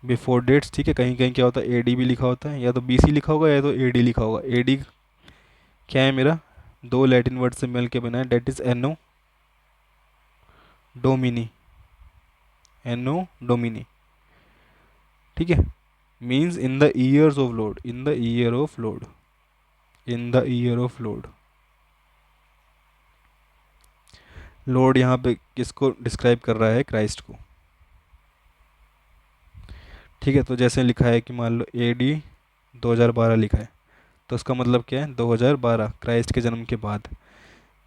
before dates. ठीक है, कहीं कहीं क्या होता है, AD भी लिखा होता है, या तो BC लिखा होगा या तो AD लिखा होगा। AD क्या है मेरा, दो लैटिन वर्ड से मिल के बना है, that is anno domini, anno domini. ठीक है, means in the years of lord, in the year of lord, in the year of lord. Lord यहाँ पे किसको डिस्क्राइब कर रहा है, क्राइस्ट को। ठीक है, तो जैसे लिखा है कि मान लो AD 2012 लिखा है, तो उसका मतलब क्या है, 2012 क्राइस्ट के जन्म के बाद।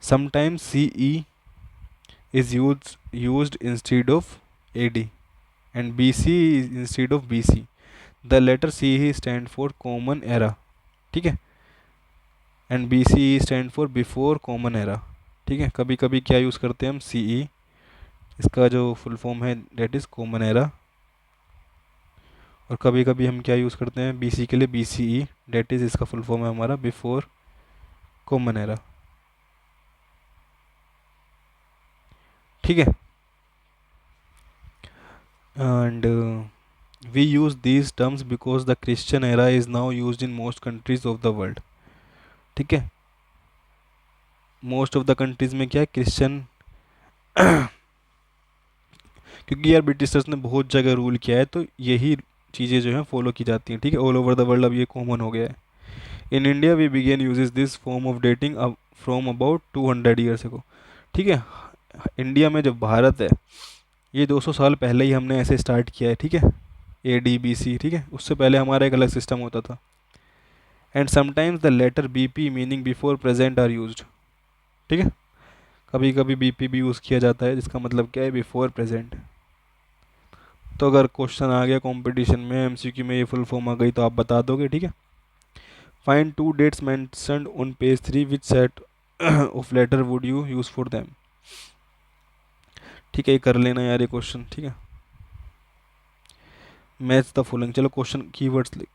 Sometimes CE is used instead of AD and BC is instead of BC. The letter CE stand for common era, ठीक है, and BC stand for before common era। ठीक है, कभी कभी क्या यूज़ करते हैं हम, CE, इसका जो फुल फॉर्म है डेट इज़ कॉमन एरा, और कभी कभी हम क्या यूज़ करते हैं BC के लिए, BCE, डेट इज़ इसका फुल फॉर्म है हमारा बिफोर कॉमन एरा। ठीक है, and we use these terms because the Christian era is now used in most countries of the world। ठीक है, मोस्ट ऑफ द कंट्रीज में क्या है, क्रिश्चियन क्योंकि यार ब्रिटिशर्स ने बहुत जगह रूल किया है, तो यही चीज़ें जो हैं फॉलो की जाती हैं। ठीक है, ऑल ओवर द वर्ल्ड अब ये कॉमन हो गया है। In India we began uses this form of dating अब फ्रॉम अबाउट 200 ईयर्स को। ठीक है, इंडिया में जो भारत है ये 200 साल पहले ही हमने ऐसे स्टार्ट किया है। ठीक है, AD BC। ठीक है, उससे पहले हमारा एक अलग सिस्टम होता था। And sometimes the letter BP meaning before present are used. ठीक है, कभी कभी BP भी यूज़ किया जाता है जिसका मतलब क्या है, बिफोर प्रेजेंट। तो अगर क्वेश्चन आ गया कंपटीशन में, MCQ में ये फुल फॉर्म आ गई तो आप बता दोगे। ठीक है, find two dates mentioned on page 3 which set of letter would you use for them. ठीक है, ये कर लेना यार ये क्वेश्चन। ठीक है, मैच द फॉलोइंग। चलो question,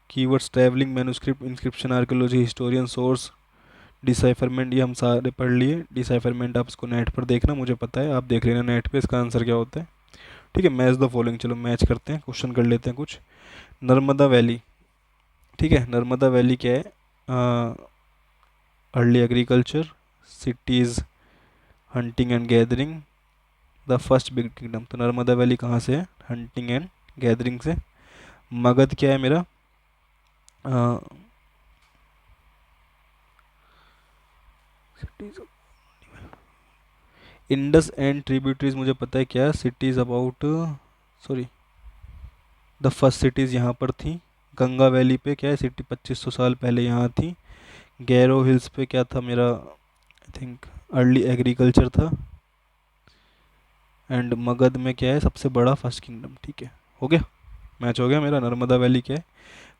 keywords travelling, manuscript, inscription, archaeology, historian, source, decipherment, ये हम सारे पढ़ लिए। डिसाइफरमेंट आप इसको नेट पर देखना, मुझे पता है, आप देख लेना नेट पे इसका आंसर क्या होता है। ठीक है, मैच द फॉलोइंग, चलो मैच करते हैं, क्वेश्चन कर लेते हैं कुछ। नर्मदा वैली, ठीक है, नर्मदा वैली क्या है, early agriculture, cities, hunting and gathering, the first big kingdom. तो नर्मदा वैली कहाँ से है, हंटिंग एंड गैदरिंग से। मगध क्या है मेरा, इंडस एंड ट्रिब्यूटरीज मुझे पता है क्या, cities about, sorry, the first cities यहाँ पर थी। गंगा वैली पे क्या है, सिटी 2500 साल पहले यहाँ थी। गैरो हिल्स पे क्या था मेरा, आई थिंक अर्ली एग्रीकल्चर था। एंड मगध में क्या है, सबसे बड़ा फर्स्ट किंगडम। ठीक है, हो गया, मैच हो गया मेरा। नर्मदा वैली क्या है,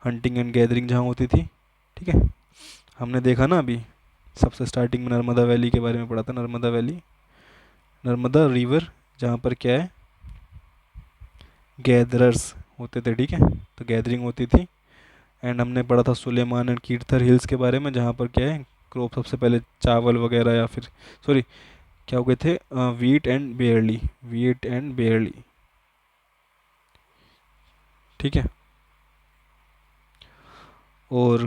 हंटिंग एंड गैदरिंग जहाँ होती थी। ठीक है, हमने देखा ना अभी सबसे स्टार्टिंग में नर्मदा वैली के बारे में पढ़ा था। नर्मदा वैली, नर्मदा रिवर, जहाँ पर क्या है, गैदरर्स होते थे। ठीक है, तो गैदरिंग होती थी। एंड हमने पढ़ा था सुलेमान एंड कीर्थर हिल्स के बारे में, जहाँ पर क्या है, क्रॉप सबसे पहले चावल वगैरह, या फिर सॉरी क्या हो गए थे, वीट एंड बेयरली, वीट एंड बेयरली। ठीक है, और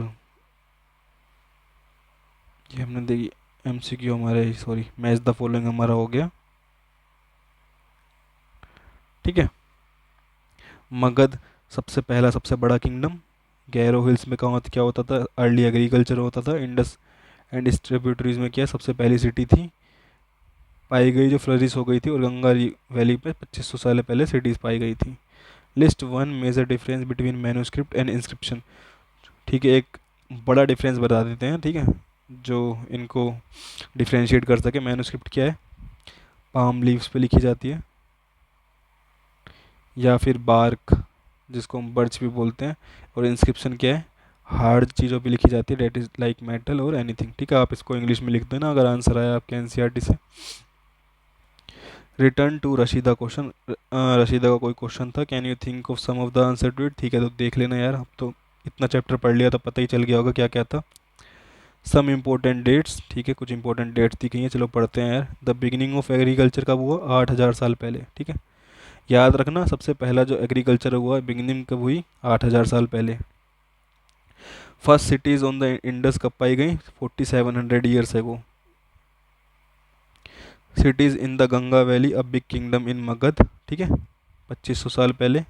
ये हमने देखी MCQ हमारे, सॉरी मैच द फॉलोइंग हमारा हो गया। ठीक है, मगध, सबसे पहला सबसे बड़ा किंगडम। गैरो हिल्स में कहाँ क्या होता था, अर्ली एग्रीकल्चर होता था। इंडस एंड डिस्ट्रीब्यूटरीज में क्या सबसे पहली सिटी थी पाई गई जो फ्लरिश हो गई थी, और गंगा वैली पे 2500 साल पहले सिटीज़ पाई गई थी। List one major difference between manuscript and inscription. ठीक है, एक बड़ा डिफरेंस बता देते हैं, ठीक है, जो इनको डिफ्रेंशिएट कर सके। मैन्युस्क्रिप्ट क्या है, पाम लीव्स पे लिखी जाती है, या फिर बार्क जिसको हम बर्च भी बोलते हैं। और इंस्क्रिप्शन क्या है, हार्ड चीज़ों पे लिखी जाती है, डेट इज़ लाइक मेटल और एनीथिंग। ठीक है, आप इसको इंग्लिश में लिख देना अगर आंसर आया आपके एनसीईआरटी से। Return to Rashida question. Rashida का कोई क्वेश्चन था, can you think of some of the answer to it. ठीक है, तो देख लेना यार, अब तो इतना चैप्टर पढ़ लिया तो पता ही चल गया होगा क्या क्या था। सम इम्पोर्टेंट डेट्स, ठीक है, कुछ इंपॉर्टेंट डेट्स दी गई हैं, चलो पढ़ते हैं यार। द बिगिनिंग ऑफ एग्रीकल्चर कब हुआ, 8000 साल पहले। ठीक है, याद रखना, सबसे पहला जो एग्रीकल्चर हुआ बिगिनिंग कब हुई, 8000 साल पहले। First cities on the Indus कब पाई गई, 4700 years ago. Cities in the Ganga valley, a big kingdom in Magadh. ठीक है, 2500 साल पहले।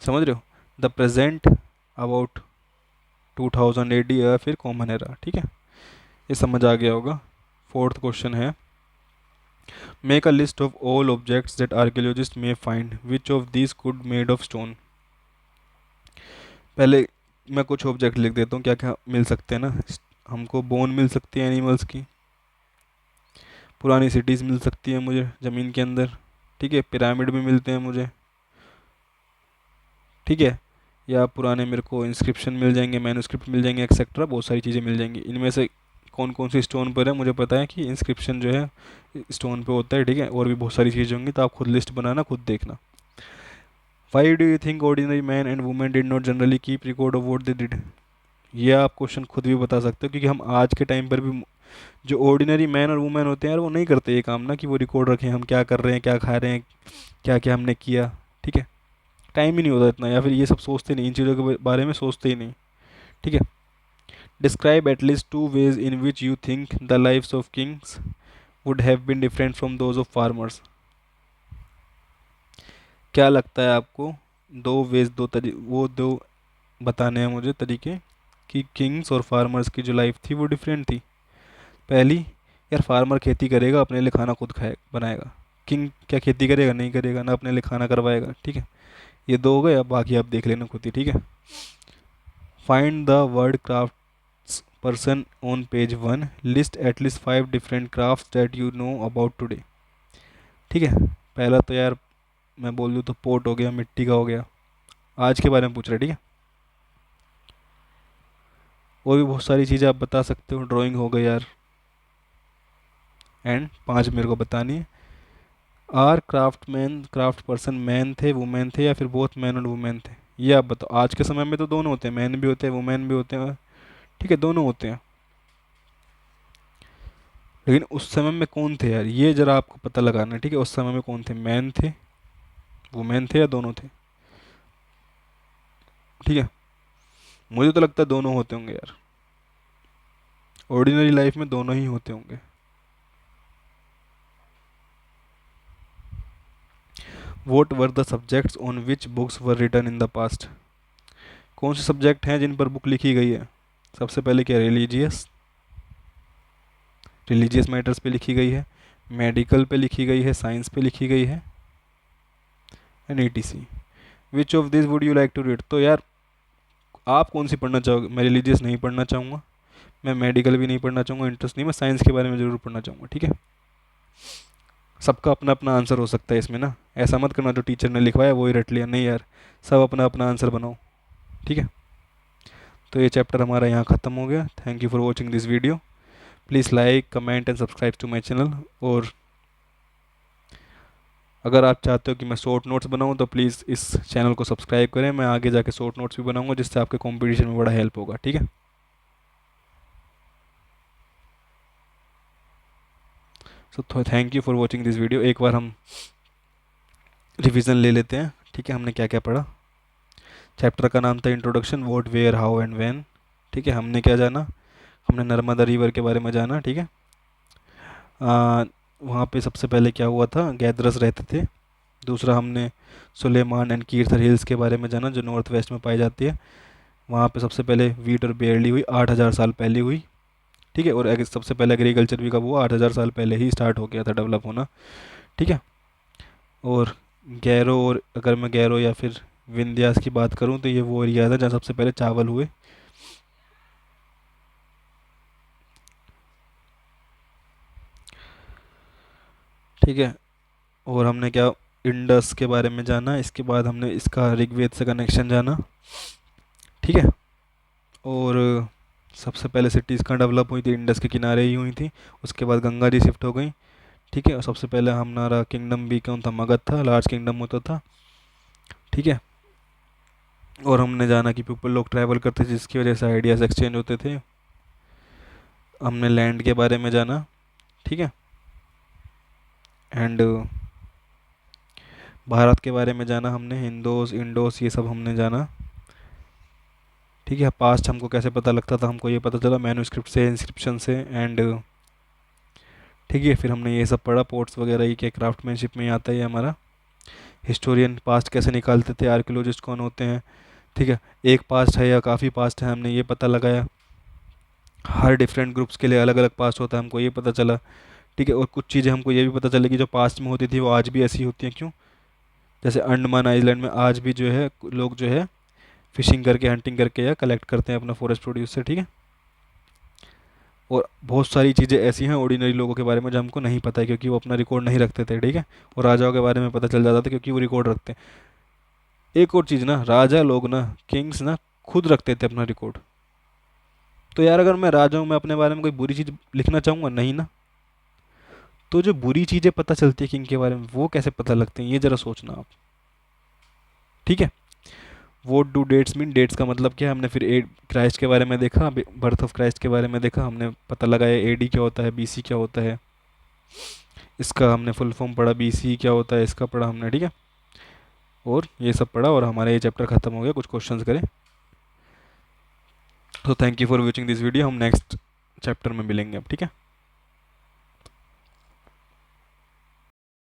समझ रहे हो। द प्रेजेंट अबाउट 2000 एडी या फिर कॉमन एरा। ठीक है, ये समझ आ गया होगा। फोर्थ क्वेश्चन है, make a list of all objects that archaeologist may find, which of these could made of stone. पहले मैं कुछ ऑब्जेक्ट लिख देता हूँ क्या क्या मिल सकते हैं ना हमको। बोन मिल सकती है एनिमल्स की, पुरानी सिटीज़ मिल सकती है मुझे ज़मीन के अंदर, ठीक है, पिरामिड भी मिलते हैं मुझे, ठीक है, या पुराने मेरे को इंस्क्रिप्शन मिल जाएंगे, मैन्युस्क्रिप्ट मिल जाएंगे, एक्सेट्रा बहुत सारी चीज़ें मिल जाएंगी। इनमें से कौन कौन सी स्टोन पर है मुझे पता है कि इंस्क्रिप्शन जो है स्टोन पे होता है, ठीक है, और भी बहुत सारी चीज़ें होंगी, तो आप खुद लिस्ट बनाना, खुद देखना। Why do you think ordinary man and women did not generally keep record of what they did. ये आप क्वेश्चन खुद भी बता सकते हो, क्योंकि हम आज के टाइम पर भी जो ऑर्डिनरी मैन और वुमेन होते हैं यार, वो नहीं करते ये काम ना, कि वो रिकॉर्ड रखें हम क्या कर रहे हैं, क्या खा रहे हैं, क्या क्या हमने किया। ठीक है, टाइम ही नहीं होता इतना, या फिर ये सब सोचते नहीं, इन चीज़ों के बारे में सोचते ही नहीं। ठीक है, describe at least two ways in which you think the lifes of kings would have been different from those of farmers. क्या लगता है आपको, दो वेज, वो दो बताने हैं मुझे तरीके, कि किंग्स और फार्मर्स की जो लाइफ थी वो डिफरेंट थी। पहली, यार फार्मर खेती करेगा, अपने लिए खाना खुद खाए बनाएगा। किंग क्या खेती करेगा, नहीं करेगा ना, अपने लिए खाना करवाएगा। ठीक है, ये दो हो गए, अब बाकी आप देख लेना खुद ही। ठीक है, find the word crafts person on page 1, list at least 5 different crafts that you know about today. ठीक है, पहला तो यार मैं बोल दूँ तो पोट हो गया, मिट्टी का हो गया, आज के बारे में पूछ रहे, ठीक है। और भी बहुत सारी चीज़ें आप बता सकते हो, ड्राइंग हो गई यार, एंड 5 मेरे को बतानी है। Are craftsmen craft person men थे, वुमेन थे, या फिर बोथ मैन और वुमेन थे, ये आप बताओ। आज के समय में तो दोनों होते हैं, मैन भी होते हैं, वुमेन भी होते हैं, ठीक है, दोनों होते हैं। लेकिन उस समय में कौन थे यार, ये जरा आपको पता लगाना है, ठीक है। उस समय में कौन थे, मैन थे, वुमेन थे, या दोनों थे। ठीक है, मुझे तो लगता है दोनों होते होंगे यार, ऑर्डिनरी लाइफ में दोनों ही होते होंगे। What were the subjects on which books were written in the past. कौन से सब्जेक्ट हैं जिन पर बुक लिखी गई है। सबसे पहले क्या, रिलीजियस मैटर्स पे लिखी गई है, मेडिकल पे लिखी गई है, साइंस पे लिखी गई है, and ETC। Which of this would you like to read. तो यार आप कौन सी पढ़ना चाहोगे। मैं रिलीजियस नहीं पढ़ना चाहूँगा, मैं मेडिकल भी नहीं पढ़ना चाहूँगा, इंटरेस्ट नहीं, मैं साइंस के बारे में ज़रूर पढ़ना चाहूँगा। ठीक है, सबका अपना अपना आंसर हो सकता है इसमें ना, ऐसा मत करना जो टीचर ने लिखवाया वही रट लिया, नहीं यार, सब अपना अपना आंसर बनाओ। ठीक है, तो ये चैप्टर हमारा यहाँ ख़त्म हो गया। Thank you for watching this video. Please like, comment and subscribe to my channel. और अगर आप चाहते हो कि मैं शॉर्ट नोट्स बनाऊँ तो प्लीज़ इस चैनल को सब्सक्राइब करें, मैं आगे जाके शॉर्ट नोट्स भी बनाऊँगा, जिससे आपके कॉम्पिटिशन में बड़ा हेल्प होगा। ठीक है, so thank you for watching this video. एक बार हम रिवीजन ले लेते हैं, ठीक है, हमने क्या क्या पढ़ा। चैप्टर का नाम था introduction, what, where, how and when. ठीक है, हमने क्या जाना, हमने नर्मदा रिवर के बारे में जाना। ठीक है, वहाँ पे सबसे पहले क्या हुआ था, गैदरस रहते थे दूसरा हमने सुलेमान एंड कीर्थर हिल्स के बारे में जाना, जो नॉर्थ वेस्ट में पाई जाती है। वहाँ पे सबसे पहले वीट और बेरली हुई 8,000 साल पहले हुई। ठीक है, और सबसे पहले एग्रीकल्चर भी कब हुआ, 8,000 साल पहले ही स्टार्ट हो गया था डेवलप होना। ठीक है। और गैरो, और अगर मैं गैरो या फिर विंध्यास की बात करूँ तो ये वो एरिया था जहाँ सबसे पहले चावल हुए। ठीक है। और हमने क्या, इंडस के बारे में जाना, इसके बाद हमने इसका ऋग्वेद से कनेक्शन जाना। ठीक है। और सबसे पहले सिटीज़ कहाँ डेवलप हुई थी, इंडस के किनारे ही हुई थी। उसके बाद गंगा जी शिफ्ट हो गई। ठीक है। और सबसे पहले हमारा किंगडम भी कौन था, मगध था, लार्ज किंगडम होता था। ठीक है। और हमने जाना कि पीपल लोग ट्रैवल करते थे जिसकी वजह से आइडियाज़ एक्सचेंज होते थे। हमने लैंड के बारे में जाना। ठीक है। एंड भारत के बारे में जाना हमने, हिंदोस इंडोस ये सब हमने जाना। ठीक है। पास्ट हमको कैसे पता लगता था, हमको ये पता चला मैन्युस्क्रिप्ट से, इंस्क्रिप्शन से। एंड ठीक है, फिर हमने ये सब पढ़ा, पोर्ट्स वगैरह ये क्या क्राफ्टमैनशिप में ही आता है ये हमारा। हिस्टोरियन पास्ट कैसे निकालते थे, आर्कियोलॉजिस्ट कौन होते हैं। ठीक है। एक पास्ट है या काफ़ी पास्ट है, हमने ये पता लगाया। हर डिफरेंट ग्रुप्स के लिए अलग अलग पास्ट होता है, हमको ये पता चला। ठीक है। और कुछ चीज़ें हमको ये भी पता चली कि जो पास्ट में होती थी वो आज भी ऐसी होती हैं, क्यों। जैसे अंडमान आइलैंड में आज भी जो है लोग जो है फिशिंग करके, हंटिंग करके या कलेक्ट करते हैं अपना फॉरेस्ट प्रोड्यूस से। ठीक है। और बहुत सारी चीज़ें ऐसी हैं ऑर्डिनरी लोगों के बारे में जो हमको नहीं पता है, क्योंकि वो अपना रिकॉर्ड नहीं रखते थे। ठीक है। और राजाओं के बारे में पता चल जाता था क्योंकि वो रिकॉर्ड रखते हैं। एक और चीज़ ना, राजा लोग ना, किंग्स ना, खुद रखते थे अपना रिकॉर्ड। तो यार अगर मैं राजा हूँ, मैं अपने बारे में कोई बुरी चीज़ लिखना चाहूँगा नहीं ना। तो जो बुरी चीज़ें पता चलती है किंग के बारे में, वो कैसे पता लगती हैं, ये ज़रा सोचना आप। ठीक है। What do dates mean, dates का मतलब क्या है, हमने फिर क्राइस्ट के बारे में देखा, बर्थ ऑफ क्राइस्ट के बारे में देखा, हमने पता लगाया एडी क्या होता है, बीसी क्या होता है। इसका हमने फुल फॉर्म पढ़ा, बीसी क्या होता है इसका पढ़ा हमने। ठीक है। और ये सब पढ़ा और हमारा ये चैप्टर खत्म हो गया। कुछ क्वेश्चंस करें। तो thank you for watching this video, हम नेक्स्ट चैप्टर में मिलेंगे अब। ठीक है।